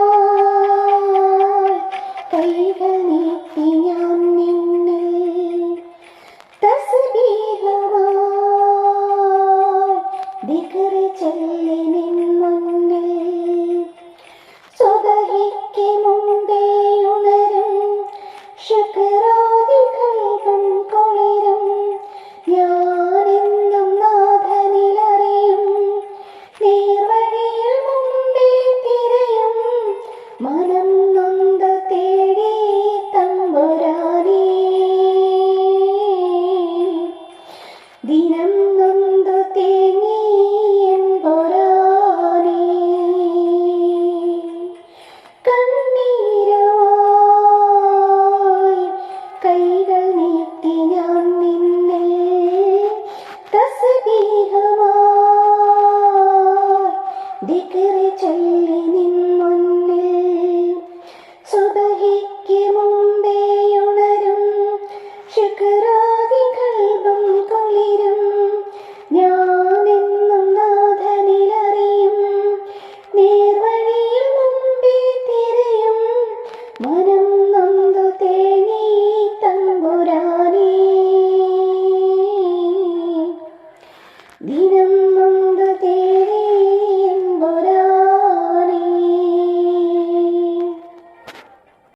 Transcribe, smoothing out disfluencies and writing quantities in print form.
കണ്ണീരുമായി കൈകൾ നീട്ടി ഞാൻ നിന്നിൽ തസ്ബീഹുമായി ദിക്ർ ചൊല്ലി നിൻ മുന്നിൽ സുബഹിക്ക് മുമ്പേ ഉണരും ശുക്രാദികൾക്കും കുളിരും ഞാനെന്നും നാഥനിലറിയും നേർവഴിയിൽ മുമ്പേ തിരയും മനം നൊന്ത് തേടി തമ്പുരാനേ ദിനം നൊന്തു തേങ്ങി എമ്പുരാനേ കണ്ണീരുമായി കൈകൾ നീട്ടി ഞാൻ നിന്നിൽ തസ്ബീഹുമായി ദിക്ർ ചൊല്ലി നിൻ മുന്നിൽ സുബഹിക്ക് മുമ്പേ ഉണരും ശുക്രാദികൾക്കും കുളിരും ഞാനെന്നും നാഥനിലറിയും നേർവഴിയിൽ മുമ്പേ തിരയും മനം നൊന്തു തേങ്ങി തമ്പുരാനേ ദിനം